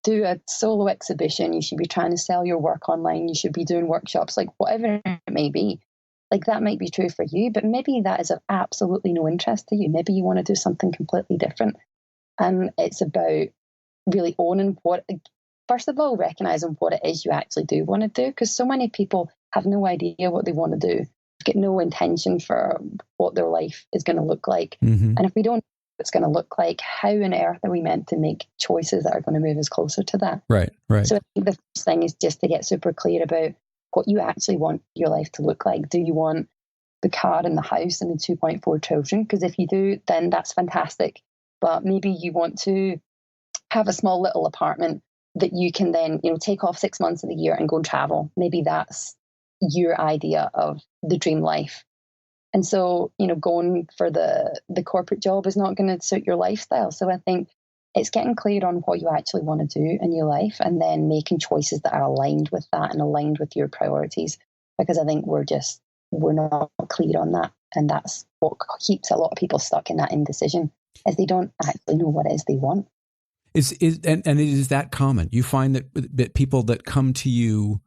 do a solo exhibition. You should be trying to sell your work online. You should be doing workshops, like whatever it may be. Like, that might be true for you, but maybe that is of absolutely no interest to you. Maybe you want to do something completely different. And it's about really owning first of all, recognizing what it is you actually do want to do, because so many people have no idea what they want to do, get no intention for what their life is going to look like. And if we don't know what it's going to look like, how on earth are we meant to make choices that are going to move us closer to that? Right. So I think the first thing is just to get super clear about what you actually want your life to look like. Do you want the car and the house and the 2.4 children? Because if you do, then that's fantastic. But maybe you want to have a small little apartment that you can then, take off 6 months of the year and go and travel. Maybe that's your idea of the dream life. And so, going for the corporate job is not going to suit your lifestyle. So I think it's getting clear on what you actually want to do in your life, and then making choices that are aligned with that and aligned with your priorities. Because I think we're not clear on that. And that's what keeps a lot of people stuck in that indecision, is they don't actually know what it is they want. And it is that common. You find that people that come to you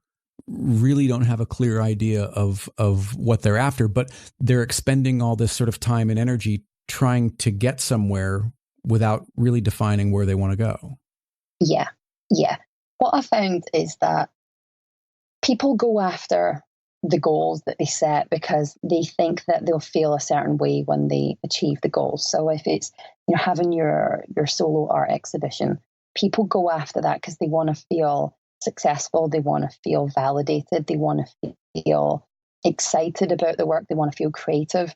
really don't have a clear idea of what they're after, but they're expending all this sort of time and energy trying to get somewhere without really defining where they want to go. Yeah. What I found is that people go after the goals that they set because they think that they'll feel a certain way when they achieve the goals. So if it's having your solo art exhibition, people go after that because they want to feel successful, they want to feel validated, they want to feel excited about the work, they want to feel creative.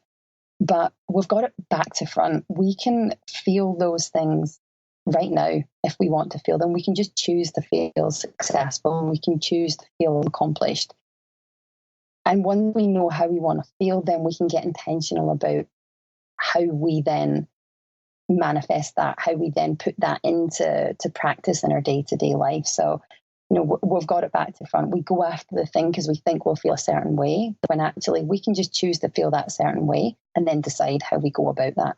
But we've got it back to front. We can feel those things right now if we want to feel them. We can just choose to feel successful, and we can choose to feel accomplished. And when we know how we want to feel, then we can get intentional about how we then manifest that, how we then put that into practice in our day-to-day life. So, we've got it back to front. We go after the thing because we think we'll feel a certain way, when actually we can just choose to feel that certain way and then decide how we go about that.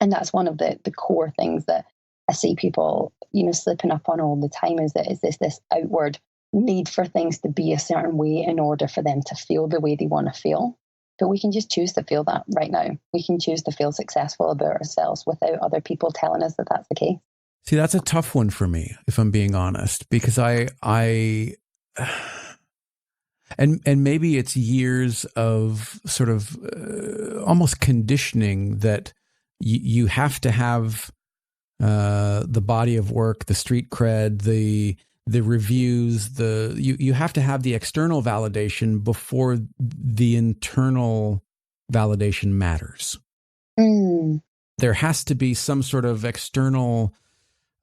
And that's one of the core things that I see people, slipping up on all the time, is this outward need for things to be a certain way in order for them to feel the way they want to feel. But we can just choose to feel that right now. We can choose to feel successful about ourselves without other people telling us that that's the case. See, that's a tough one for me, if I'm being honest, because I And maybe it's years of sort of almost conditioning that you have to have the body of work, the street cred, the reviews, you have to have the external validation before the internal validation matters. There has to be some sort of external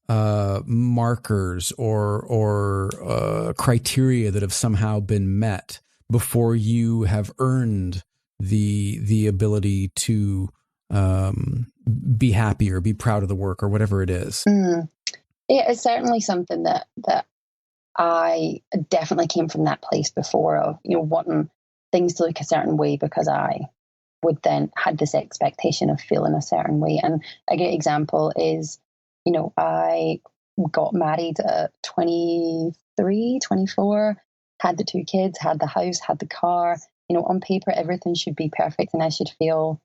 markers or criteria that have somehow been met before you have earned the ability to be happy or be proud of the work or whatever it is. It's certainly something that I definitely came from that place before of, wanting things to look a certain way because I would then had this expectation of feeling a certain way. And a great example is, I got married at 23, 24, had the 2 kids, had the house, had the car. On paper, everything should be perfect and I should feel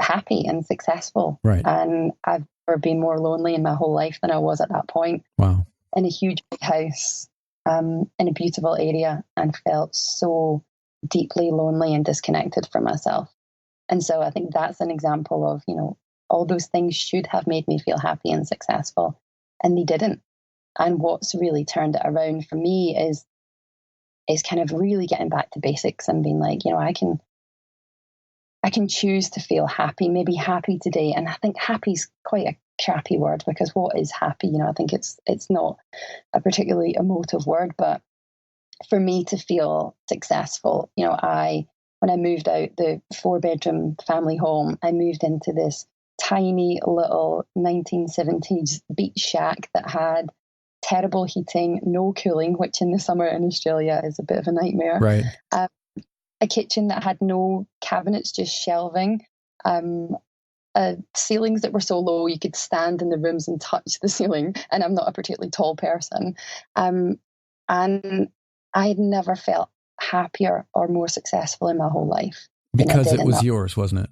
happy and successful. Right. And I've never been more lonely in my whole life than I was at that point. Wow. In a huge big house, in a beautiful area, and felt so deeply lonely and disconnected from myself. And so I think that's an example of, all those things should have made me feel happy and successful, and they didn't. And what's really turned it around for me is kind of really getting back to basics and being like, I can choose to feel happy, maybe happy today. And I think happy is quite a crappy word, because what is happy? I think it's not a particularly emotive word, but for me to feel successful, when I moved out the 4-bedroom family home, I moved into this tiny little 1970s beach shack that had terrible heating, no cooling, which in the summer in Australia is a bit of a nightmare. Right. A kitchen that had no cabinets, just shelving. Ceilings that were so low you could stand in the rooms and touch the ceiling. And I'm not a particularly tall person. And I had never felt happier or more successful in my whole life. Because it was yours, wasn't it?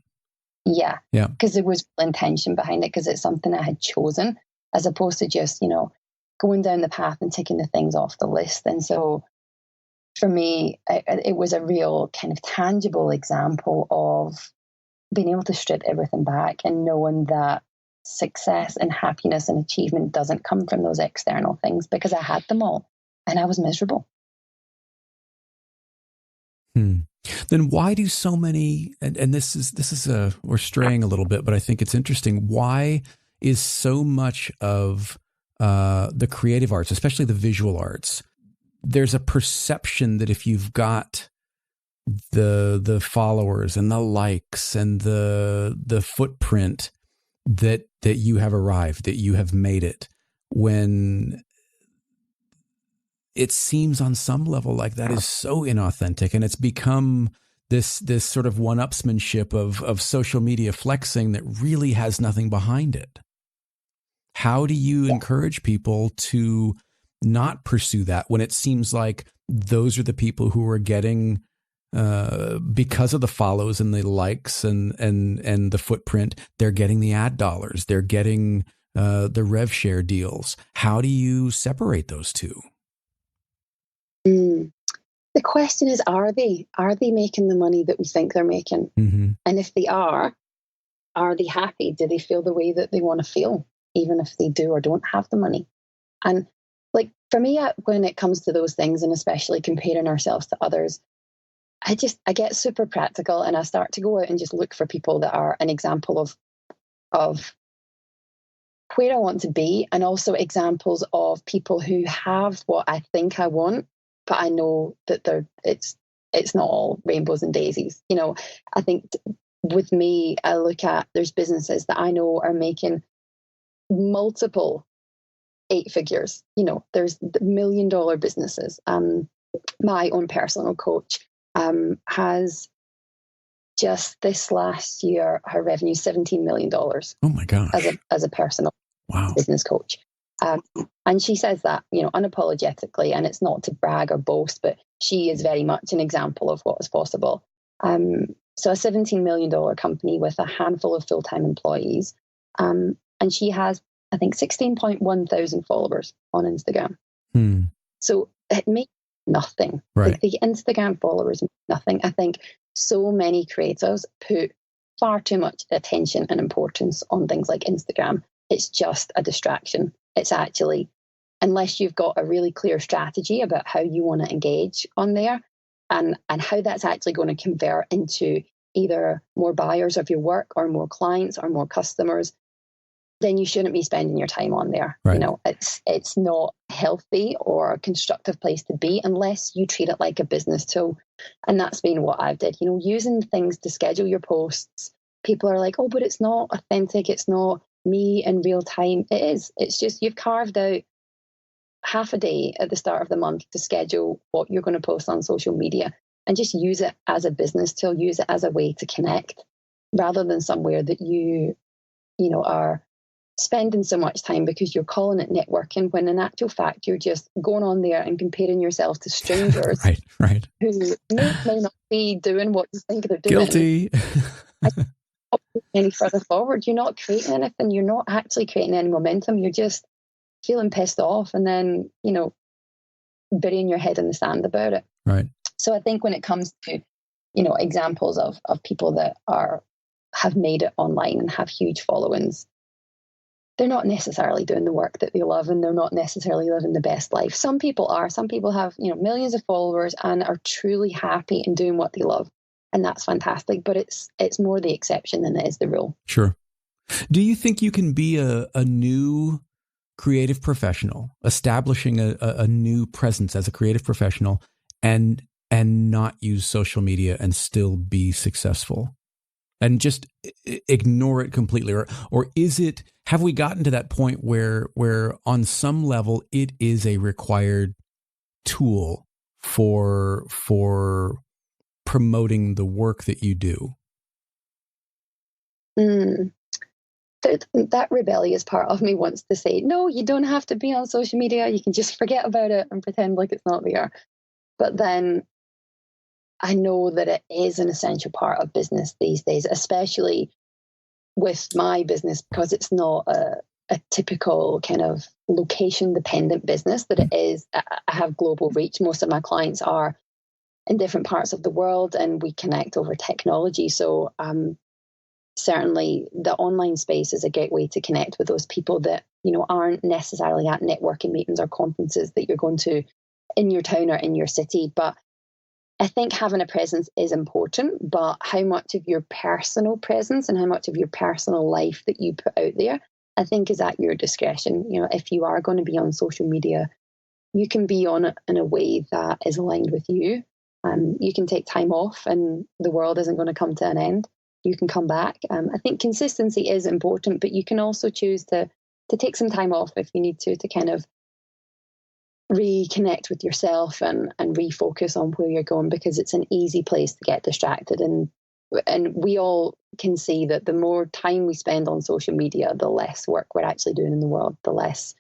Yeah. Yeah. Because there was intention behind it, because it's something I had chosen, as opposed to just, going down the path and ticking the things off the list. And so for me, it was a real kind of tangible example of being able to strip everything back and knowing that success and happiness and achievement doesn't come from those external things, because I had them all and I was miserable. Then why do so many, and this is we're straying a little bit, but I think it's interesting. Why is so much of the creative arts, especially the visual arts, there's a perception that if you've got the followers and the likes and the footprint that you have arrived, that you have made it, when it seems on some level like that is so inauthentic, and it's become this sort of one-upsmanship of social media flexing that really has nothing behind it. How do you encourage people to not pursue that when it seems like those are the people who are getting, because of the follows and the likes and the footprint, they're getting the ad dollars, they're getting the rev share deals? How do you separate those two? The question is, are they making the money that we think they're making? Mm-hmm. And if they are they happy? Do they feel the way that they want to feel, even if they do or don't have the money? And like for me, when it comes to those things, and especially comparing ourselves to others, I get super practical, and I start to go out and just look for people that are an example of where I want to be, and also examples of people who have what I think I want, but I know that it's not all rainbows and daisies. I think with me, I look at, there's businesses that I know are making multiple 8 figures. There's $1 million businesses. My own personal coach has just this last year, her revenue $17 million. Oh my gosh. As a personal business coach. And she says that, unapologetically, and it's not to brag or boast, but she is very much an example of what is possible. So a $17 million company with a handful of full-time employees. And she has, I think, 16.1 thousand followers on Instagram. So it makes nothing. Right. Like the Instagram followers, nothing. I think so many creatives put far too much attention and importance on things like Instagram. It's just a distraction. It's actually, unless you've got a really clear strategy about how you want to engage on there and how that's actually going to convert into either more buyers of your work or more clients or more customers, then you shouldn't be spending your time on there. Right. You know, it's not a healthy or a constructive place to be unless you treat it like a business tool. And that's been what I've did, you know, using things to schedule your posts. People are like, oh, but it's not authentic. It's not me in real time. It is. It's just you've carved out half a day at the start of the month to schedule what you're going to post on social media and just use it as a business tool, use it as a way to connect rather than somewhere that you know, are spending so much time because you're calling it networking when in actual fact you're just going on there and comparing yourself to strangers right who may not be doing what you think they're doing. Guilty. Any further forward, you're not creating anything. You're not actually creating any momentum. You're just feeling pissed off and then, you know, burying your head in the sand about it. Right. So I think when it comes to, you know, examples of people that have made it online and have huge followings, they're not necessarily doing the work that they love and they're not necessarily living the best life. Some people are. Some people have, you know, millions of followers and are truly happy in doing what they love. And that's fantastic. But it's more the exception than it is the rule. Sure. Do you think you can be a new creative professional, establishing a new presence as a creative professional and not use social media and still be successful? And just ignore it completely, or is it? Have we gotten to that point where on some level it is a required tool for promoting the work that you do? That rebellious part of me wants to say, no, you don't have to be on social media. You can just forget about it and pretend like it's not there. But then I know that it is an essential part of business these days, especially with my business, because it's not a typical kind of location dependent business that it is. I have global reach. Most of my clients are in different parts of the world and we connect over technology. So certainly the online space is a gateway to connect with those people that, you know, aren't necessarily at networking meetings or conferences that you're going to in your town or in your city. But I think having a presence is important, but how much of your personal presence and how much of your personal life that you put out there, I think is at your discretion. You know, if you are going to be on social media, you can be on it in a way that is aligned with you. You can take time off and the world isn't going to come to an end. You can come back. I think consistency is important, but you can also choose to take some time off if you need to kind of reconnect with yourself and refocus on where you're going, because it's an easy place to get distracted. And we all can see that the more time we spend on social media, the less work we're actually doing in the world, the less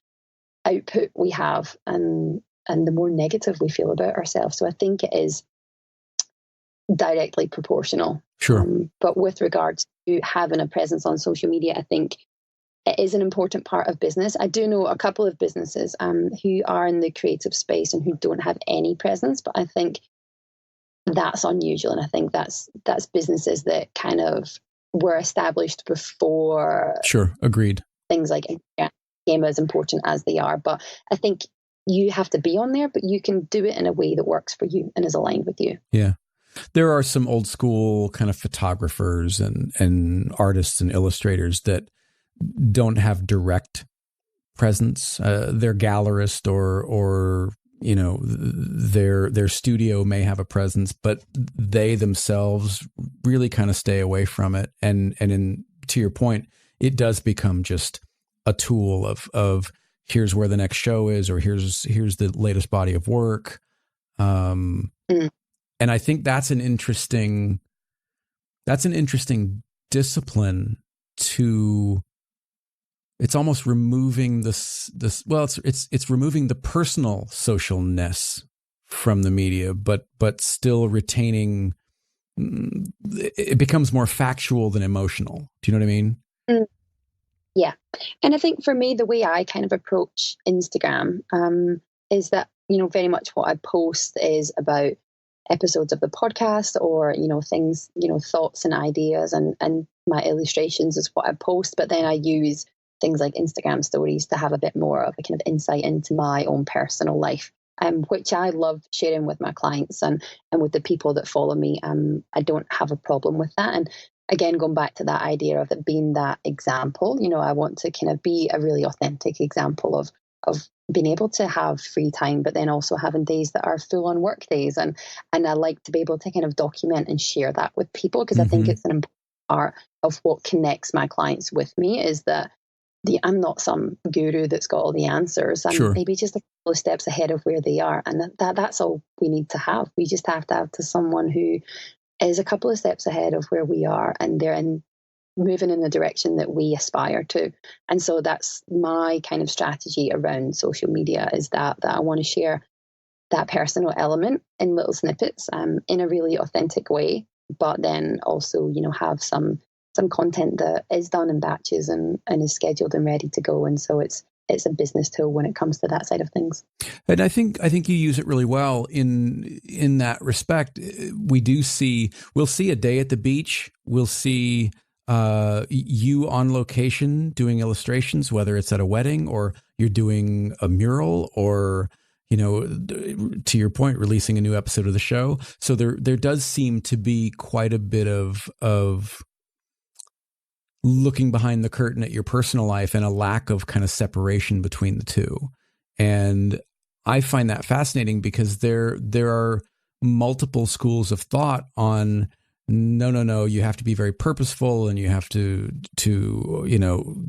output we have, and the more negative we feel about ourselves. So I think it is directly proportional. Sure. But with regards to having a presence on social media, I think it is an important part of business. I do know a couple of businesses who are in the creative space and who don't have any presence, but I think that's unusual. And I think that's businesses that kind of were established before. Sure. Agreed. Things like Instagram became as important as they are. But I think you have to be on there, but you can do it in a way that works for you and is aligned with you. Yeah. There are some old school kind of photographers and artists and illustrators that don't have direct presence. Their gallerist or you know, their studio may have a presence, but they themselves really kind of stay away from it. And to your point, it does become just a tool of here's where the next show is, or here's the latest body of work. And I think that's an interesting discipline to. It's almost removing this. Well, it's removing the personal socialness from the media, but still retaining. It becomes more factual than emotional. Do you know what I mean? Yeah, and I think for me, the way I kind of approach Instagram is that very much what I post is about episodes of the podcast or, things, thoughts and ideas, and my illustrations is what I post. But then I use things like Instagram stories to have a bit more of a kind of insight into my own personal life, which I love sharing with my clients and with the people that follow me. I don't have a problem with that. And again, going back to that idea of it being that example, I want to kind of be a really authentic example of being able to have free time, but then also having days that are full on work days. And I like to be able to kind of document and share that with people, because I think it's an important part of what connects my clients with me, is that I'm not some guru that's got all the answers. I'm maybe just a couple of steps ahead of where they are. And that's all we need to have. We just have to have someone who is a couple of steps ahead of where we are, and they're moving in the direction that we aspire to. And so that's my kind of strategy around social media, is that I want to share that personal element in little snippets, in a really authentic way, but then also, have some content that is done in batches and is scheduled and ready to go. And so it's a business tool when it comes to that side of things. And I think you use it really well in that respect. We'll see a day at the beach. We'll see you on location doing illustrations, whether it's at a wedding or you're doing a mural, or, to your point, releasing a new episode of the show. So there does seem to be quite a bit of looking behind the curtain at your personal life and a lack of kind of separation between the two. And I find that fascinating, because there are multiple schools of thought on no, you have to be very purposeful, and you have to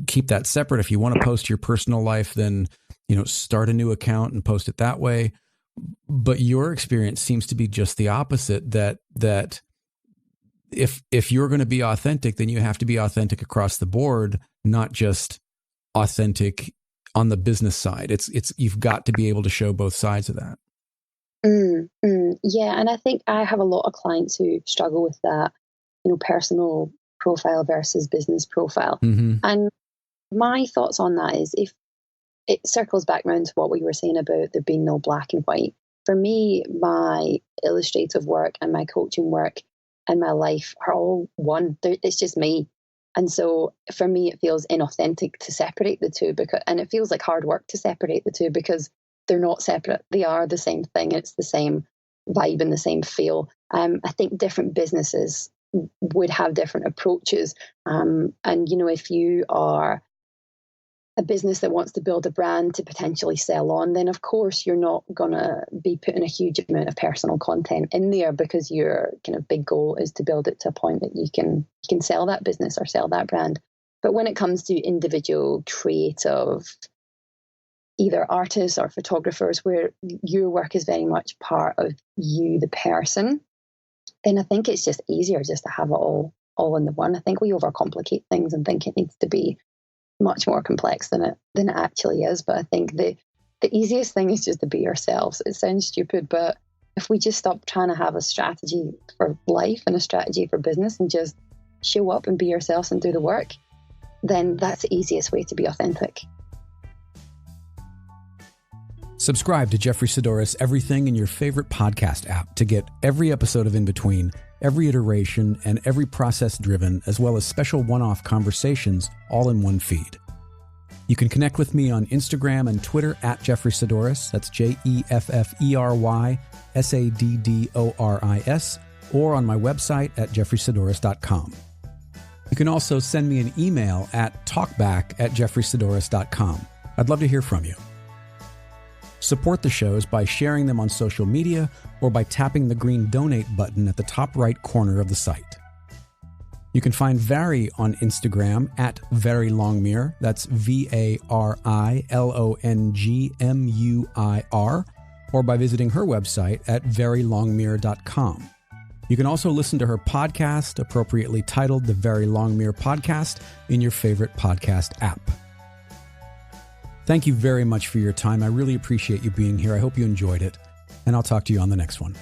keep that separate. If you want to post your personal life, then, start a new account and post it that way. But your experience seems to be just the opposite, that if you're going to be authentic, then you have to be authentic across the board, not just authentic on the business side. You've got to be able to show both sides of that. Yeah. And I think I have a lot of clients who struggle with that, personal profile versus business profile. Mm-hmm. And my thoughts on that is, if it circles back around to what we were saying about there being no black and white, for me, my illustrative work and my coaching work and my life are all one. It's just me. And so for me, it feels inauthentic to separate the two, and it feels like hard work to separate the two, because they're not separate. They are the same thing. It's the same vibe and the same feel. I think different businesses would have different approaches. And, if you are a business that wants to build a brand to potentially sell on, then of course you're not going to be putting a huge amount of personal content in there, because your kind of big goal is to build it to a point that you can sell that business or sell that brand. But when it comes to individual creative, either artists or photographers, where your work is very much part of you, the person, then I think it's just easier just to have it all in the one. I think we overcomplicate things and think it needs to be much more complex than it actually is. But I think the easiest thing is just to be ourselves. It sounds stupid, but if we just stop trying to have a strategy for life and a strategy for business and just show up and be yourselves and do the work, then that's the easiest way to be authentic. Subscribe to Jeffrey Sidoris Everything in your favorite podcast app to get every episode of In Between, every iteration, and every process driven, as well as special one-off conversations, all in one feed. You can connect with me on Instagram and Twitter at Jeffrey Sidoris. That's JeffreySadoris, or on my website at jeffreysidoris.com. You can also send me an email at talkback@jeffreysidoris.com. I'd love to hear from you. Support the shows by sharing them on social media or by tapping the green donate button at the top right corner of the site. You can find Vari on Instagram at Vari Longmuir. That's VARILONGMUIR, or by visiting her website at varilongmuir.com. You can also listen to her podcast, appropriately titled The Vari Longmuir Podcast, in your favorite podcast app. Thank you very much for your time. I really appreciate you being here. I hope you enjoyed it, and I'll talk to you on the next one.